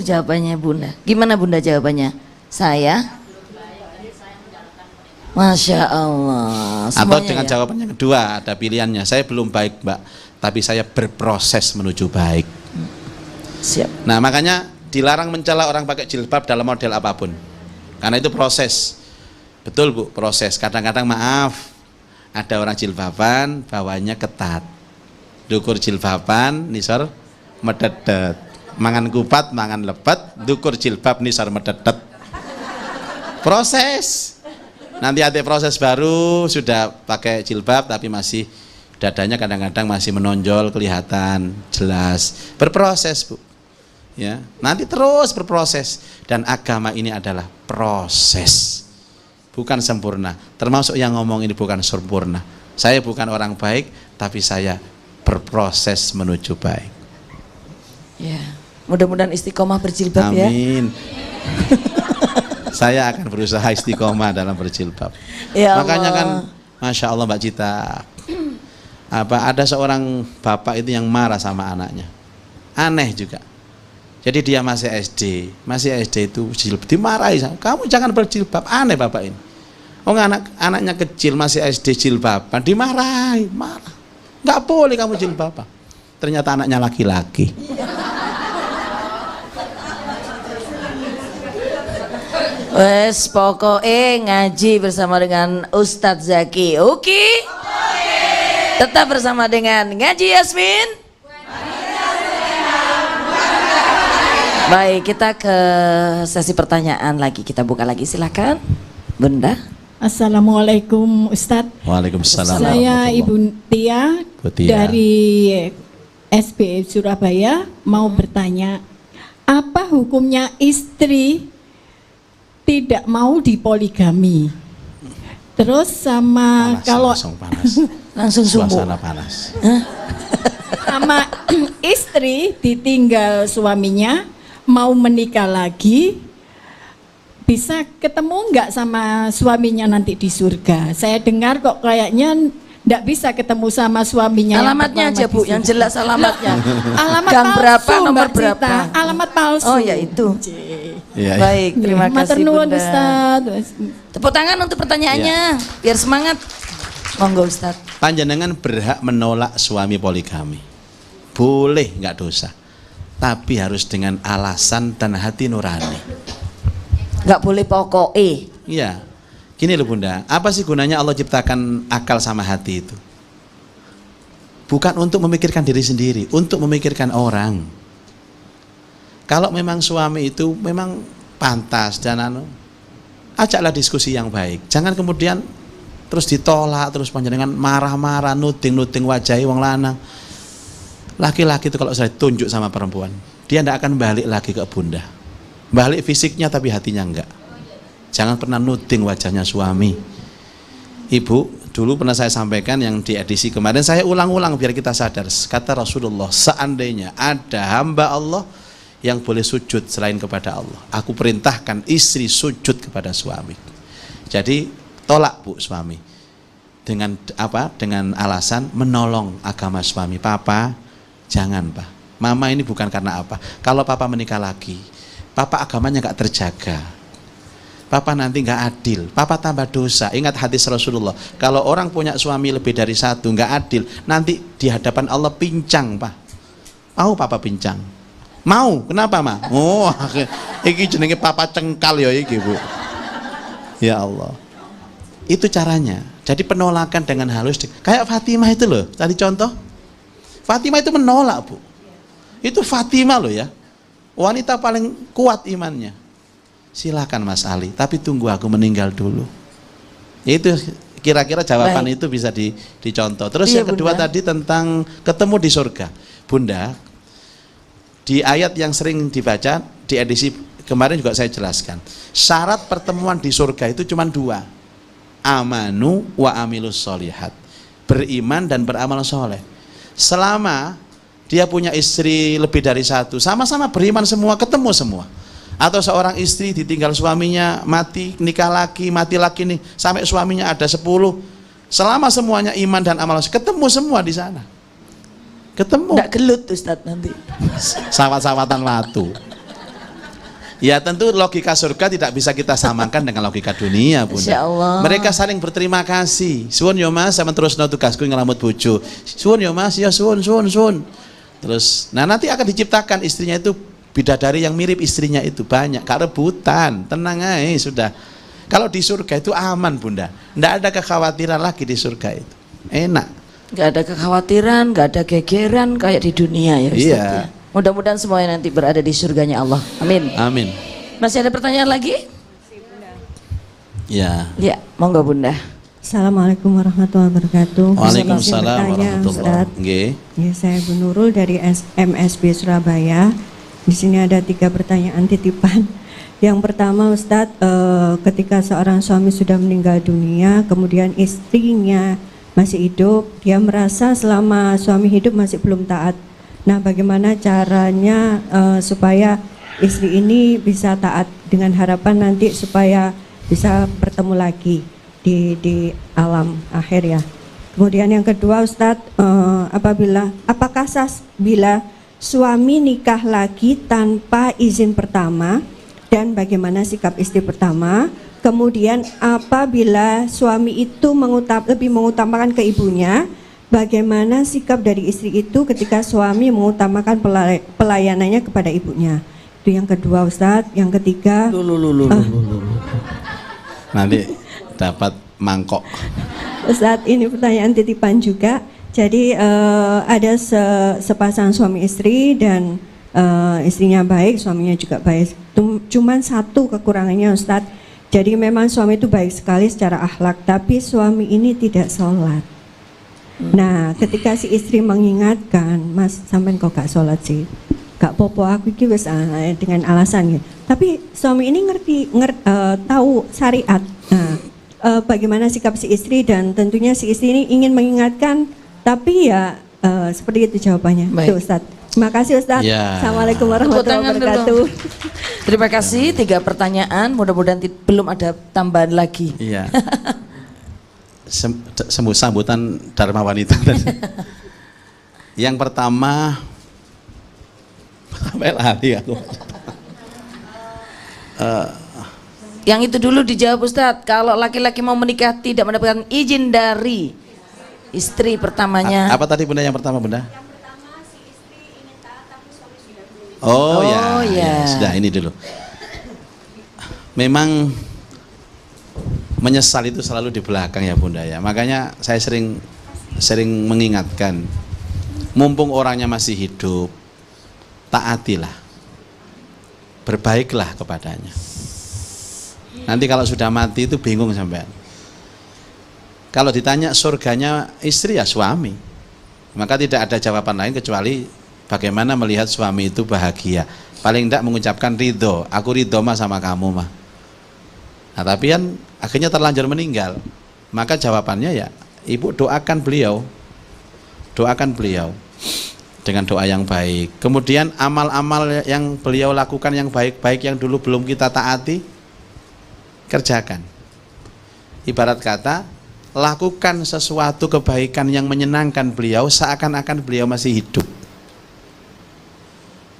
jawabannya Bunda. Gimana Bunda jawabannya? Saya Masya Allah. Atau dengan ya? jawaban yang kedua, ada pilihannya. Saya belum baik, Mbak, tapi saya berproses menuju baik. Siap. Nah, makanya dilarang mencela orang pakai jilbab dalam model apapun. Karena itu proses. Betul, Bu, proses. Kadang-kadang maaf, ada orang jilbaban, bawahnya ketat. Dukur jilbaban, nisor mededet. Mangan kupat, mangan lepet, dukur jilbab, nisor mededet. Proses. Nanti ada proses baru, sudah pakai jilbab tapi masih dadanya kadang-kadang masih menonjol, kelihatan jelas. Berproses, Bu. Ya, nanti terus berproses, dan agama ini adalah proses. Bukan sempurna. Termasuk yang ngomong ini bukan sempurna. Saya bukan orang baik, tapi saya berproses menuju baik. Ya, mudah-mudahan istiqomah berjilbab. Amin. Ya. Amin. Saya akan berusaha istiqomah dalam berjilbab. Ya Makanya kan, Allah. Masya Allah Mbak Cita, ada seorang bapak itu yang marah sama anaknya. Aneh juga. Jadi dia masih SD itu jilbab, dimarahi, kamu jangan berjilbab. Aneh bapak ini. Anaknya kecil masih SD jilbaban, dimarahi, marah. Nggak boleh kamu jilbaban. Ternyata anaknya laki-laki. Wes pokoknya ngaji bersama dengan Ustadz Zaki. Oke? Tetap bersama dengan Ngaji Yasmin. Baik, kita ke sesi pertanyaan lagi. Kita buka lagi, silakan Bunda. Assalamualaikum Ustadz. Waalaikumsalam. Saya Ibu Tia, dari SB Surabaya mau bertanya, apa hukumnya istri tidak mau dipoligami? Terus sama panas, kalau langsung panas. Langsung sumbu. Suasana panas. sama istri ditinggal suaminya mau menikah lagi, bisa ketemu nggak sama suaminya nanti di surga? Saya dengar kok kayaknya nggak bisa ketemu sama suaminya. Alamatnya aja Bu, yang jelas alamatnya. Alamat Gang palsu, berapa, nomor Mbak Cita. berapa? Alamat palsu. Oh ya itu. Ya, Baik, terima kasih Matur nuwun, Bunda. Ustadz. Tepuk tangan untuk pertanyaannya, biar semangat. Monggo Ustadz. Panjenengan berhak menolak suami poligami. Boleh, nggak dosa. Tapi harus dengan alasan dan hati nurani. Nggak boleh pokoknya. Iya. Gini loh Bunda, apa sih gunanya Allah ciptakan akal sama hati itu? Bukan untuk memikirkan diri sendiri, untuk memikirkan orang. Kalau memang suami itu memang pantas dan ajaklah diskusi yang baik. Jangan kemudian terus ditolak, terus panjenengan marah-marah, nuding-nuding wajahi wong lanang. Laki-laki itu kalau saya tunjuk sama perempuan, dia tidak akan balik lagi ke Bunda. Balik fisiknya tapi hatinya enggak. Jangan pernah nuding wajahnya suami. Ibu, dulu pernah saya sampaikan yang di edisi kemarin, saya ulang-ulang biar kita sadar. Kata Rasulullah, seandainya ada hamba Allah yang boleh sujud selain kepada Allah, aku perintahkan istri sujud kepada suami. Jadi tolak Bu suami. Dengan apa? Dengan alasan menolong agama suami. Papa, jangan Pak. Mama ini bukan karena apa. Kalau Papa menikah lagi, Papa agamanya gak terjaga. Papa nanti nggak adil, Papa tambah dosa. Ingat hadis Rasulullah, kalau orang punya suami lebih dari satu nggak adil, nanti di hadapan Allah pincang Pak. Mau Papa pincang? Mau? Kenapa Ma? Oh, iki jenenge Papa cengkal ya iki Bu. Ya Allah, itu caranya. Jadi penolakan dengan halus, kayak Fatimah itu loh. Tadi contoh, Fatimah itu menolak Bu. Itu Fatimah loh ya, wanita paling kuat imannya. Silakan Mas Ali, tapi tunggu aku meninggal dulu. Itu kira-kira jawaban itu bisa dicontoh. Terus Iya, yang kedua Bunda. tadi tentang ketemu di surga. Bunda, di ayat yang sering dibaca di edisi kemarin juga saya jelaskan. Syarat pertemuan di surga itu cuma dua. Amanu wa amilus solihat. Beriman dan beramal soleh. Selama dia punya istri lebih dari satu, sama-sama beriman semua, ketemu semua. Atau seorang istri ditinggal suaminya, mati, nikah lagi, mati lagi nih, sampai suaminya ada 10. Selama semuanya iman dan amal, ketemu semua di sana. Ketemu. Nggak gelut Ustadz nanti. Sawat-sawatan watu. Ya tentu logika surga tidak bisa kita samakan dengan logika dunia, Bunda. Insya Allah. Mereka saling berterima kasih. Suwun yo Mas, saya terusno tugasku ngelamut bojo. Suwun yo Mas, ya suwun. Terus, nah nanti akan diciptakan istrinya itu bidadari yang mirip istrinya itu banyak. Gak rebutan, tenang aja sudah. Kalau di surga itu aman, Bunda. Nggak ada kekhawatiran lagi di surga itu. Enak. Nggak ada kekhawatiran, nggak ada gegeran kayak di dunia ya Ustaz. Iya. Ya. Mudah-mudahan semuanya nanti berada di surganya Allah. Amin. Amin. Masih ada pertanyaan lagi? Ya. Ya, monggo Bunda. Assalamualaikum warahmatullahi wabarakatuh. Waalaikumsalam Izin bertanya, warahmatullahi Ustadz. wabarakatuh. Ya, saya Bu Nurul dari MSB Surabaya. Di sini ada 3 pertanyaan titipan. Yang pertama, Ustadz, ketika seorang suami sudah meninggal dunia, kemudian istrinya masih hidup, dia merasa selama suami hidup masih belum taat. Nah, bagaimana caranya supaya istri ini bisa taat dengan harapan nanti supaya bisa bertemu lagi di alam akhir ya. Kemudian yang kedua, Ustadz, apakah sah bila suami nikah lagi tanpa izin pertama, dan bagaimana sikap istri pertama? Kemudian apabila suami itu lebih mengutamakan ke ibunya, bagaimana sikap dari istri itu ketika suami mengutamakan pelayanannya kepada ibunya? Itu yang kedua, Ustadz. Yang ketiga, Nanti dapat mangkok. Ustadz, ini pertanyaan titipan juga. Jadi ada sepasang suami istri dan istrinya baik, suaminya juga baik. Cuman satu kekurangannya, Ustadz. Jadi memang suami itu baik sekali secara akhlak, tapi suami ini tidak sholat. Nah, ketika si istri mengingatkan, Mas, sampean kok gak sholat sih? Gak popo aku iki wis dengan alasan gitu. Tapi suami ini tahu syariat. Nah, bagaimana sikap si istri, dan tentunya si istri ini ingin mengingatkan, tapi ya seperti itu jawabannya. Itu, Ustadz. Terima kasih, Ustadz. Ya. Assalamualaikum warahmatullahi wabarakatuh. Terima kasih, 3 pertanyaan. Mudah-mudahan belum ada tambahan lagi. Iya. Sambutan Dharma Wanita tadi. Yang pertama, sampai lari aku. Yang itu dulu dijawab Ustadz. Kalau laki-laki mau menikah tidak mendapatkan izin dari istri pertamanya. Apa tadi Bunda yang pertama, Bunda? Oh, ya, sudah ini dulu. Memang menyesal itu selalu di belakang ya Bunda ya. Makanya saya sering mengingatkan, mumpung orangnya masih hidup, taatilah, berbaiklah kepadanya. Nanti kalau sudah mati itu bingung sampean. Kalau ditanya surganya istri ya suami, maka tidak ada jawaban lain kecuali bagaimana melihat suami itu bahagia. Paling tidak mengucapkan ridho, aku ridho mah sama kamu mah. Nah tapi kan akhirnya terlanjur meninggal, maka jawabannya ya ibu doakan beliau dengan doa yang baik. Kemudian amal-amal yang beliau lakukan yang baik-baik yang dulu belum kita taati, kerjakan. Ibarat kata, lakukan sesuatu kebaikan yang menyenangkan beliau seakan-akan beliau masih hidup.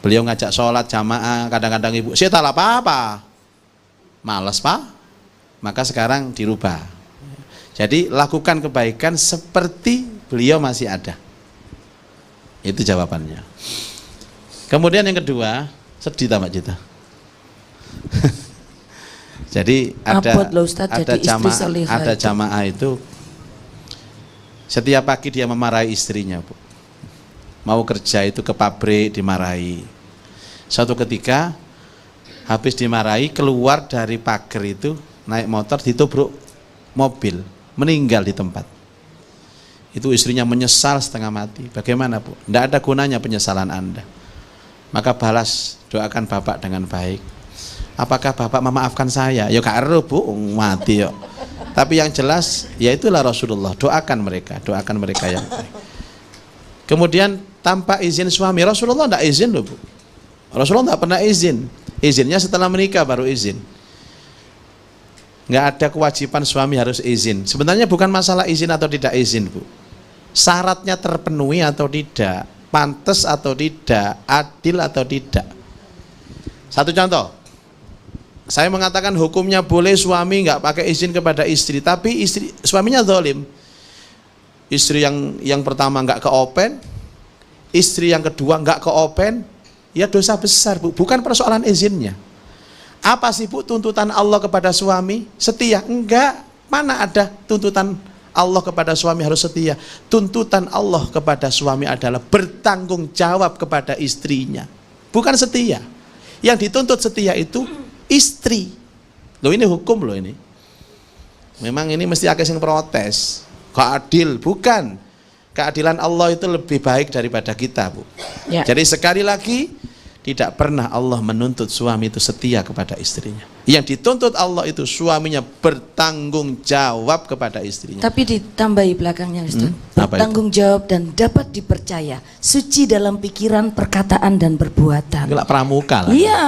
Beliau ngajak sholat jamaah, kadang-kadang ibu, saya tak apa-apa, malas Pak, maka sekarang dirubah. Jadi lakukan kebaikan seperti beliau masih ada. Itu jawabannya. Kemudian yang kedua, sedih tak Mbak Cita? Jadi ada jamaah itu setiap pagi dia memarahi istrinya, Bu. Mau kerja itu ke pabrik dimarahi. Suatu ketika habis dimarahi keluar dari pagar itu naik motor ditubruk mobil, meninggal di tempat. Itu istrinya menyesal setengah mati. Bagaimana Bu? Tidak ada gunanya penyesalan Anda. Maka balas, doakan Bapak dengan baik. Apakah Bapak memaafkan saya? Ya gak ero Bu, mati yo. Tapi yang jelas ya itulah Rasulullah, doakan mereka yang baik. Kemudian tanpa izin suami, Rasulullah tidak izin loh Bu. Rasulullah tidak pernah izin. Izinnya setelah menikah baru izin. Nggak ada kewajiban suami harus izin. Sebenarnya bukan masalah izin atau tidak izin Bu. Syaratnya terpenuhi atau tidak, pantas atau tidak, adil atau tidak. Satu contoh, Saya mengatakan hukumnya boleh suami nggak pakai izin kepada istri, tapi suaminya zalim. Istri yang pertama nggak ke open, istri yang kedua nggak ke open, ya dosa besar, Bu. Bukan persoalan izinnya. Apa sih, Bu, tuntutan Allah kepada suami? Setia? Enggak. Mana ada tuntutan Allah kepada suami harus setia? Tuntutan Allah kepada suami adalah bertanggung jawab kepada istrinya, bukan setia. Yang dituntut setia itu istri. Loh, ini hukum loh ini. Memang ini mesti akeh sing protes. Gak adil, bukan. Keadilan Allah itu lebih baik daripada kita, Bu. Ya. Jadi sekali lagi, tidak pernah Allah menuntut suami itu setia kepada istrinya. Yang dituntut Allah itu suaminya bertanggung jawab kepada istrinya. Tapi ditambahi belakangnya, Ustaz. Apa Bertanggung jawab dan dapat dipercaya, suci dalam pikiran, perkataan dan perbuatan. Gelak pramuka lah. Iya.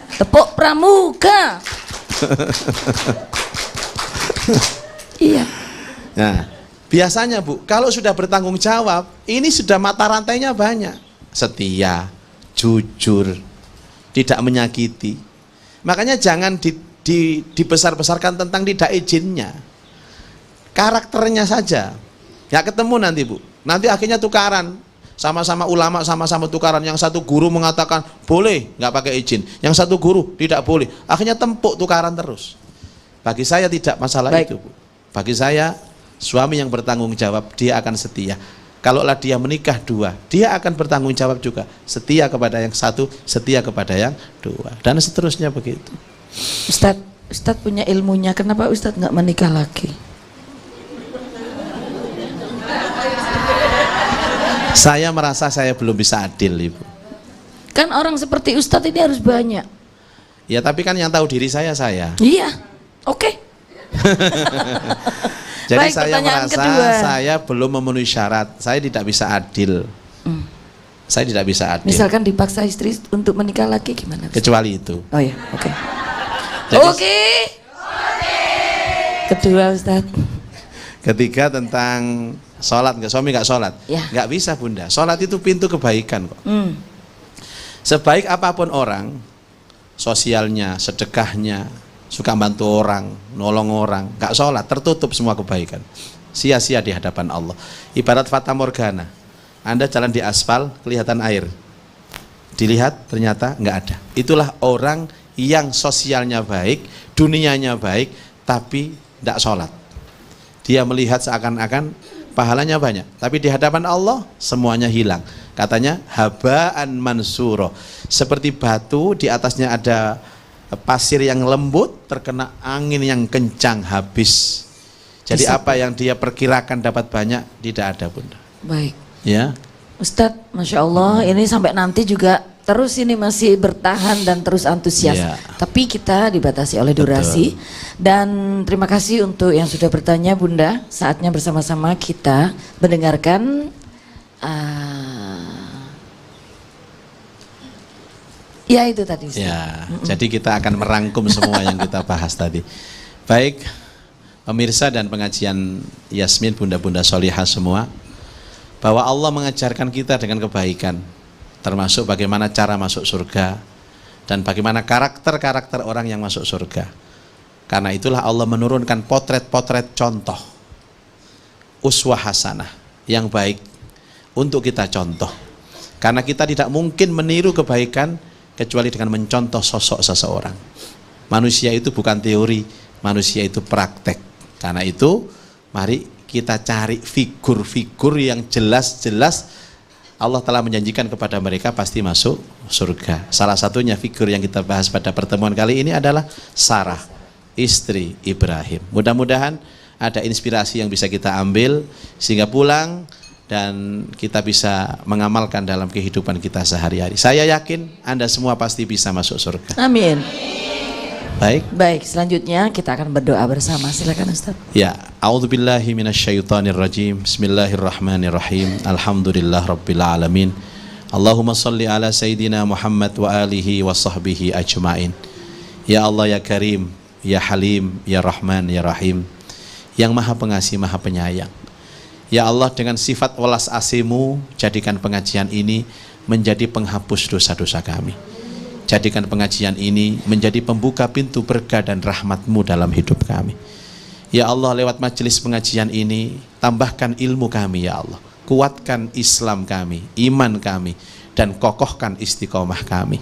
Tepuk pramuka. Iya. Nah, biasanya, Bu, kalau sudah bertanggung jawab, ini sudah mata rantainya banyak. Setia, jujur, tidak menyakiti. Makanya jangan dibesar-besarkan tentang tidak izinnya. Karakternya saja. Ya ketemu nanti, Bu. Nanti akhirnya tukaran. Sama-sama ulama, sama-sama tukaran. Yang satu guru mengatakan boleh, nggak pakai izin. Yang satu guru tidak boleh. Akhirnya tempuk tukaran terus. Bagi saya tidak masalah itu, Bu. Bagi saya, suami yang bertanggung jawab, dia akan setia. Kalaulah dia menikah dua, dia akan bertanggung jawab juga. Setia kepada yang satu, setia kepada yang dua. Dan seterusnya begitu. Ustadz punya ilmunya, kenapa Ustadz nggak menikah lagi? Saya merasa saya belum bisa adil, Ibu. Kan orang seperti Ustadz ini harus banyak. Ya, tapi kan yang tahu diri saya. Iya, oke. Jadi Baik, saya pertanyaan merasa kedua. saya belum memenuhi syarat. Saya tidak bisa adil. Saya tidak bisa adil. Misalkan dipaksa istri untuk menikah lagi gimana, Ustadz? Kecuali itu. Oh ya, oke. Jadi- Oke. Kedua, Ustadz. Ketiga tentang sholat, suami nggak sholat, Ya. nggak bisa, Bunda. Sholat itu pintu kebaikan kok. Sebaik apapun orang, sosialnya, sedekahnya, suka bantu orang, nolong orang, nggak sholat, tertutup semua kebaikan. Sia-sia di hadapan Allah. Ibarat fata morgana. Anda jalan di aspal, kelihatan air. Dilihat, ternyata nggak ada. Itulah orang yang sosialnya baik, dunianya baik, tapi tidak sholat. Dia melihat seakan-akan pahalanya banyak, tapi di hadapan Allah semuanya hilang. Katanya habaan mansuro, seperti batu di atasnya ada pasir yang lembut, terkena angin yang kencang, habis. Jadi apa yang dia perkirakan dapat banyak, tidak ada, Bunda. Baik. Ya. Ustadz, Masya Allah, ini sampai nanti juga terus ini masih bertahan dan terus antusias. Ya. Tapi kita dibatasi oleh durasi. Dan terima kasih untuk yang sudah bertanya, Bunda. Saatnya bersama-sama kita mendengarkan ya itu tadi, Ustaz. Ya, jadi kita akan merangkum semua yang kita bahas tadi. Baik, pemirsa dan pengajian Yasmin, bunda-bunda solihah semua, bahwa Allah mengajarkan kita dengan kebaikan, termasuk bagaimana cara masuk surga dan bagaimana karakter-karakter orang yang masuk surga. Karena itulah Allah menurunkan potret-potret contoh, uswah hasanah yang baik untuk kita contoh. Karena kita tidak mungkin meniru kebaikan kecuali dengan mencontoh sosok seseorang. Manusia itu bukan teori, manusia itu praktek. Karena itu mari kita cari figur-figur yang jelas-jelas Allah telah menjanjikan kepada mereka pasti masuk surga. Salah satunya figur yang kita bahas pada pertemuan kali ini adalah Sarah, istri Ibrahim. Mudah-mudahan ada inspirasi yang bisa kita ambil sehingga pulang dan kita bisa mengamalkan dalam kehidupan kita sehari-hari. Saya yakin Anda semua pasti bisa masuk surga. Amin. Baik, Selanjutnya kita akan berdoa bersama. Silakan, Ustaz. ya, a'udzubillahi minasyaitonirrajim. Bismillahirrahmanirrahim. Alhamdulillah rabbil alamin. Allahumma salli ala sayyidina Muhammad wa alihi wa sahbihi ajmain. Ya Allah, ya Karim, ya Halim, ya Rahman, ya Rahim, yang Maha Pengasih, Maha Penyayang. Ya Allah, dengan sifat welas asih-Mu, jadikan pengajian ini menjadi penghapus dosa-dosa kami. Jadikan pengajian ini menjadi pembuka pintu berkah dan rahmat-Mu dalam hidup kami. Ya Allah, lewat majelis pengajian ini tambahkan ilmu kami ya Allah, kuatkan Islam kami, iman kami, dan kokohkan istiqomah kami.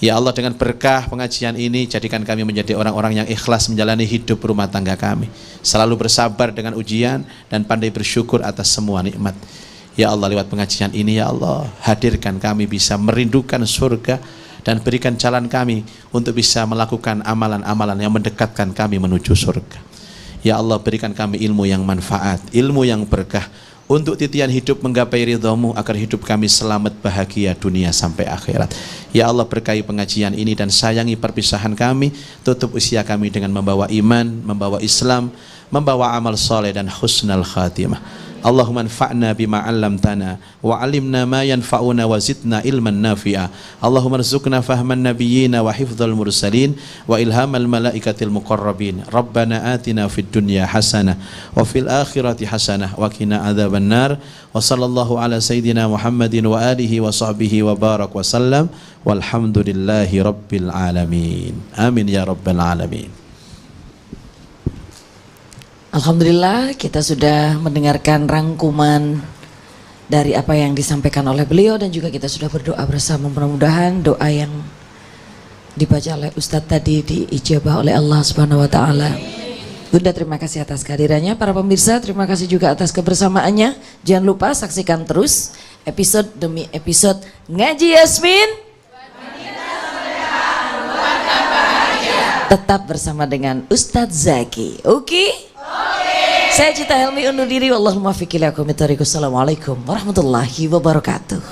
Ya Allah, dengan berkah pengajian ini jadikan kami menjadi orang-orang yang ikhlas menjalani hidup rumah tangga kami, selalu bersabar dengan ujian dan pandai bersyukur atas semua nikmat. Ya Allah, lewat pengajian ini ya Allah, hadirkan kami bisa merindukan surga dan berikan jalan kami untuk bisa melakukan amalan-amalan yang mendekatkan kami menuju surga. Ya Allah, berikan kami ilmu yang manfaat, ilmu yang berkah untuk titian hidup menggapai ridha-Mu agar hidup kami selamat bahagia dunia sampai akhirat. Ya Allah, berkahi pengajian ini dan sayangi perpisahan kami, tutup usia kami dengan membawa iman, membawa Islam, membawa amal soleh dan husnul khatimah. Allahumma anfa'na bima 'allamtana wa 'allimna ma yanfa'una wa zidna ilman nafi'a. Allahumma arzuqna fahman nabiyyina wa hifdzal mursalin wa ilhamal malaikatil muqarrabin. Rabbana atina fid dunya hasanah wa fil akhirati hasanah wa qina adzaban nar. Wa sallallahu ala sayidina Muhammadin wa alihi wa sahbihi wa barak wa sallam. Walhamdulillahi rabbil alamin. Amin ya rabbal alamin. Alhamdulillah, kita sudah mendengarkan rangkuman dari apa yang disampaikan oleh beliau dan juga kita sudah berdoa bersama. Mudah-mudahan doa yang dibaca oleh Ustadz tadi diijabah oleh Allah Subhanahu wa taala. Bunda, terima kasih atas kehadirannya. Para pemirsa, terima kasih juga atas kebersamaannya. Jangan lupa saksikan terus episode demi episode Ngaji Yasmin. Tetap bersama dengan Ustadz Zaki. Oke? Saya Cita Helmi undur diri. Wallahul muwaffiq ila aqwamit thoriq. Assalamualaikum warahmatullahi wabarakatuh.